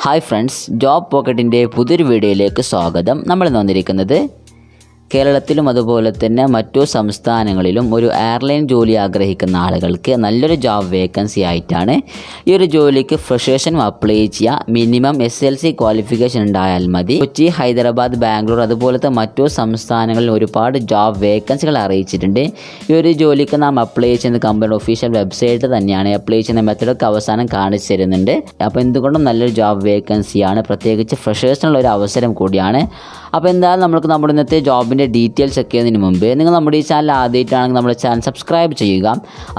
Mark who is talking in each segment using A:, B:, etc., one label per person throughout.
A: Hi friends, job പോക്കറ്റിൻ്റെ പുതിയൊരു വീഡിയോയിലേക്ക് സ്വാഗതം. നമ്മൾ വന്നിരിക്കുന്നത് കേരളത്തിലും അതുപോലെ തന്നെ മറ്റു സംസ്ഥാനങ്ങളിലും ഒരു എയർലൈൻ ജോലി ആഗ്രഹിക്കുന്ന ആളുകൾക്ക് നല്ലൊരു ജോബ് വേക്കൻസി ആയിട്ടാണ്. ഈ ഒരു ജോലിക്ക് ഫ്രഷേഴ്സിനും അപ്ലൈ ചെയ്യുക. മിനിമം SLC ക്വാളിഫിക്കേഷൻ ഉണ്ടായാൽ മതി. കൊച്ചി, ഹൈദരാബാദ്, ബാംഗ്ലൂർ അതുപോലത്തെ മറ്റു സംസ്ഥാനങ്ങളിൽ ഒരുപാട് ജോബ് വേക്കൻസികൾ അറിയിച്ചിട്ടുണ്ട്. ഈ ഒരു ജോലിക്ക് നാം അപ്ലൈ ചെയ്യുന്ന കമ്പനിയുടെ ഒഫീഷ്യൽ വെബ്സൈറ്റ് തന്നെയാണ്. അപ്ലൈ ചെയ്യുന്ന മെത്തഡൊക്കെ അവസാനം കാണിച്ചു തരുന്നുണ്ട്. അപ്പോൾ എന്തുകൊണ്ടും നല്ലൊരു ജോബ് വേക്കൻസിയാണ്, പ്രത്യേകിച്ച് ഫ്രഷേഴ്സിനുള്ള ഒരു അവസരം കൂടിയാണ്. അപ്പോൾ എന്തായാലും നമുക്ക് നമ്മുടെ ഇന്നത്തെ ജോബിൻ്റെ ഡീറ്റെയിൽസ് ചെക്ക് ചെയ്യുന്നതിന് മുമ്പ് നിങ്ങൾ നമ്മുടെ ഈ ചാനൽ ആദ്യമായിട്ടാണെങ്കിൽ നമ്മുടെ ചാനൽ സബ്സ്ക്രൈബ് ചെയ്യുക.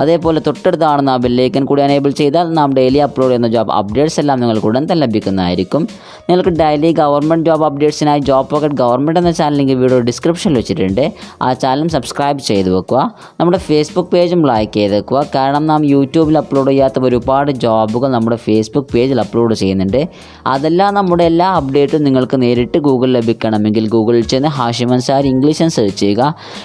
A: അതേപോലെ തൊട്ടടുത്താണെന്ന ബെല്ലൈക്കൻ കൂടി എനേബിൾ ചെയ്താൽ നാം ഡെയിലി അപ്ലോഡ് ചെയ്യുന്ന ജോബ് അപ്ഡേറ്റ്സ് എല്ലാം നിങ്ങൾക്ക് ഉടൻ തന്നെ ലഭിക്കുന്നതായിരിക്കും. നിങ്ങൾക്ക് ഡെയിലി ഗവൺമെൻറ് ജോബ് അപ്ഡേറ്റ്സിനായി ജോബ് പോക്കറ്റ് ഗവൺമെൻറ് എന്ന ചാനൽ ലിങ്ക് വീഡിയോ ഡിസ്ക്രിപ്ഷനിൽ വെച്ചിട്ടുണ്ട്. ആ ചാനലും സബ്സ്ക്രൈബ് ചെയ്ത് വെക്കുക. നമ്മുടെ ഫേസ്ബുക്ക് പേജും ലൈക്ക് ചെയ്ത് വെക്കുക. കാരണം നാം യൂട്യൂബിൽ അപ്ലോഡ് ചെയ്യാത്ത ഒരുപാട് ജോബുകൾ നമ്മുടെ ഫേസ്ബുക്ക് പേജിൽ അപ്ലോഡ് ചെയ്യുന്നുണ്ട്. അതെല്ലാം നമ്മുടെ എല്ലാ അപ്ഡേറ്റും നിങ്ങൾക്ക് നേരിട്ട് ഗൂഗിളിൽ ലഭിക്കണമെങ്കിൽ ഗൂഗിളിൽ ചെന്ന് ഹാഷിം അൻസാരി ഇംഗ്ലീഷ് എന്ന് സെർച്ച് ചെയ്യുക.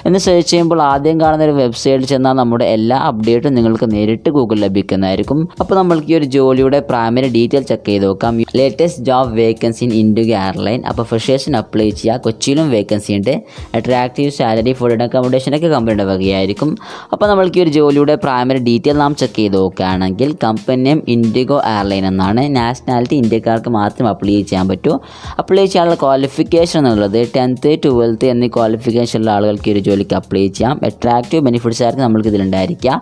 A: എന്ന് സെർച്ച് ചെയ്യുമ്പോൾ ആദ്യം കാണുന്ന ഒരു വെബ്സൈറ്റിൽ ചെന്നാൽ നമ്മുടെ എല്ലാ അപ്ഡേറ്റും നിങ്ങൾക്ക് നേരിട്ട് ഗൂഗിളിൽ ലഭിക്കുന്നതായിരിക്കും. അപ്പോൾ നമ്മൾക്ക് ഈ ഒരു ജോലിയുടെ പ്രൈമറി ഡീറ്റെയിൽ ചെക്ക് ചെയ്ത് നോക്കാം. Latest job vacancy in IndiGo airline. അപ്പോൾ ഫ്രഷേഴ്സിന് അപ്ലൈ ചെയ്യുക. കൊച്ചിയിലും വേക്കൻസി ഉണ്ട്. അട്രാക്റ്റീവ് സാലറി, ഫുഡ് ആൻഡ് അക്കോമഡേഷനൊക്കെ കമ്പനിയുടെ വകയായിരിക്കും. അപ്പോൾ നമ്മൾക്ക് ഈ ഒരു ജോലിയുടെ പ്രൈമറി ഡീറ്റെയിൽ നാം ചെക്ക് ചെയ്ത് നോക്കുകയാണെങ്കിൽ കമ്പനി നെയിം ഇൻഡിഗോ എയർലൈൻ എന്നാണ്. നാഷണാലിറ്റി ഇന്ത്യക്കാർക്ക് മാത്രം അപ്ലൈ ചെയ്യാൻ പറ്റൂ. അപ്ലൈ ചെയ്യാനുള്ള ക്വാളിഫിക്കേഷൻ എന്നുള്ളത് 10th 12th എന്നീ ക്വാളിഫിക്കേഷനുള്ള ആളുകൾക്ക് ഈ ഒരു ജോലിക്ക് അപ്ലൈ ചെയ്യാം. അട്രാക്റ്റീവ് ബെനിഫിറ്റ്സ് ആയിരിക്കും നമ്മൾക്ക് ഇതിലുണ്ടായിരിക്കുക.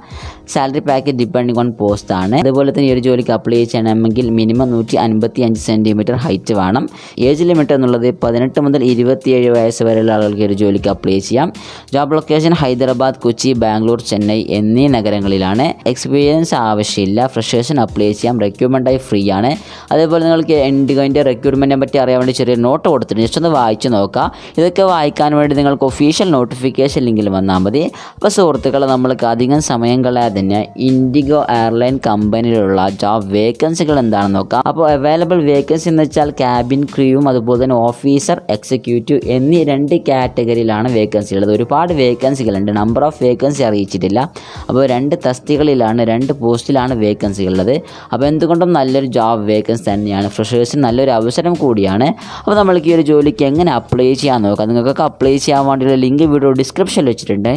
A: Salary package depending on post ആണ്. അതുപോലെ തന്നെ ഈ ഒരു ജോലിക്ക് അപ്ലൈ ചെയ്യണമെങ്കിൽ മിനിമം 155 സെൻറ്റിമീറ്റർ ഹൈറ്റ് വേണം. ഏജ് ലിമിറ്റ് എന്നുള്ളത് 18 മുതൽ 27 വയസ്സ് വരെയുള്ള ആളുകൾക്ക് ഈ ഒരു ജോലിക്ക് അപ്ലൈ ചെയ്യാം. ജോബ് ലൊക്കേഷൻ ഹൈദരാബാദ്, കൊച്ചി, ബാംഗ്ലൂർ, ചെന്നൈ എന്നീ നഗരങ്ങളിലാണ്. എക്സ്പീരിയൻസ് ആവശ്യമില്ല. ഫ്രഷേഴ്സിന് അപ്ലൈ ചെയ്യാം. റിക്രൂട്ട്മെൻറ്റായി ഫ്രീ ആണ്. അതേപോലെ നിങ്ങൾക്ക് ഇൻഡിഗോൻ്റെ റിക്രൂട്ട്മെൻറ്റിനെ പറ്റി അറിയാൻ വേണ്ടി ചെറിയ നോട്ട് കൊടുത്തിട്ടുണ്ട്. ജസ്റ്റ് ഒന്ന് വായിച്ച് നോക്കുക. ഇതൊക്കെ വായിക്കാൻ വേണ്ടി നിങ്ങൾക്ക് ഒഫീഷ്യൽ നോട്ടിഫിക്കേഷൻ ലിങ്കിൽ വന്നാൽ മതി. അപ്പോൾ സുഹൃത്തുക്കളെ, നമ്മൾക്ക് അധികം സമയം കളയാതെ തന്നെ ഇൻഡിഗോ എയർലൈൻ കമ്പനിയിലുള്ള ജോബ് വേക്കൻസികൾ എന്താണെന്ന് നോക്കാം. അപ്പോൾ അവൈലബിൾ വേക്കൻസി എന്ന് വെച്ചാൽ ക്യാബിൻ ക്രൂവും അതുപോലെ തന്നെ ഓഫീസർ, എക്സിക്യൂട്ടീവ് എന്നീ 2 കാറ്റഗറിയിലാണ് വേക്കൻസി ഉള്ളത്. ഒരുപാട് വേക്കൻസികളുണ്ട്. നമ്പർ ഓഫ് വേക്കൻസി അറിയിച്ചിട്ടില്ല. അപ്പോൾ 2 തസ്തികകളിലാണ്, 2 പോസ്റ്റിലാണ് വേക്കൻസി ഉള്ളത്. അപ്പോൾ എന്തുകൊണ്ടും നല്ലൊരു ജോബ് വേക്കൻസി തന്നെയാണ്. ഫ്രഷേഴ്സിന് നല്ലൊരു അവസരം കൂടിയാണ്. അപ്പോൾ നമ്മൾക്ക് ഈ ഒരു ജോലിക്ക് എങ്ങനെ അപ്ലൈ ചെയ്യാൻ നോക്കാം. നിങ്ങൾക്കൊക്കെ അപ്ലൈ ചെയ്യാൻ വേണ്ടിയുള്ള ലിങ്ക് വീഡിയോ ഡിസ്ക്രിപ്ഷനിൽ വെച്ചിട്ടുണ്ട്.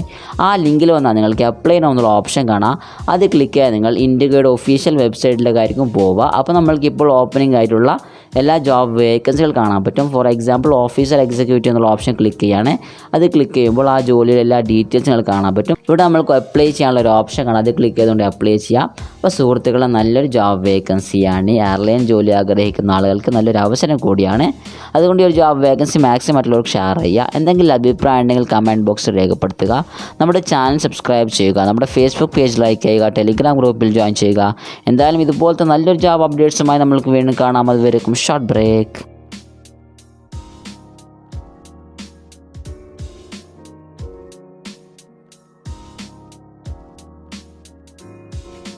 A: ആ ലിങ്കിൽ വന്നാൽ നിങ്ങൾക്ക് അപ്ലൈ ചെയ്യണമെന്നുള്ള ഓപ്ഷൻ കാണാം. അത് ക്ലിക്ക് ചെയ്യാൻ നിങ്ങൾ ഇൻഡിഗോയുടെ ഒഫീഷ്യൽ വെബ്സൈറ്റിലേക്കായിരിക്കും പോവുക. അപ്പോൾ നമ്മൾക്ക് ഇപ്പോൾ ഓപ്പണിംഗ് ആയിട്ടുള്ള എല്ലാ ജോബ് വേക്കൻസികൾ കാണാൻ പറ്റും. ഫോർ എക്സാമ്പിൾ ഓഫീസർ, എക്സിക്യൂട്ടീവ് എന്നുള്ള ഓപ്ഷൻ ക്ലിക്ക് ചെയ്യാണ്. അത് ക്ലിക്ക് ചെയ്യുമ്പോൾ ആ ജോലിയുടെ എല്ലാ ഡീറ്റെയിൽസ് നിങ്ങൾക്ക് കാണാൻ പറ്റും. ഇവിടെ നമ്മൾക്ക് അപ്ലൈ ചെയ്യാനുള്ള ഒരു ഓപ്ഷൻ കാണാം. അത് ക്ലിക്ക് ചെയ്തുകൊണ്ട് അപ്ലൈ ചെയ്യാം. അപ്പോൾ സുഹൃത്തുക്കളെ, നല്ലൊരു ജോബ് വേക്കൻസിയാണ്. എയർലൈൻ ജോലി ആഗ്രഹിക്കുന്ന ആളുകൾക്ക് നല്ലൊരു അവസരം കൂടിയാണ്. അതുകൊണ്ട് ഈ ഒരു ജോബ് വേക്കൻസി മാക്സിമം മറ്റുള്ളവർക്ക് ഷെയർ ചെയ്യുക. എന്തെങ്കിലും അഭിപ്രായം ഉണ്ടെങ്കിൽ കമൻറ്റ് ബോക്സിൽ രേഖപ്പെടുത്തുക. നമ്മുടെ ചാനൽ സബ്സ്ക്രൈബ് ചെയ്യുക. നമ്മുടെ ഫേസ്ബുക്ക് പേജ് ലൈക്ക് ചെയ്യുക. ടെലിഗ്രാം ഗ്രൂപ്പിൽ ജോയിൻ ചെയ്യുക. എന്തായാലും ഇതുപോലത്തെ നല്ലൊരു ജോബ് അപ്ഡേറ്റ്സുമായി നമ്മൾക്ക് വീണ്ടും കാണാം. അതുവരെയും ഷോർട്ട് ബ്രേക്ക്.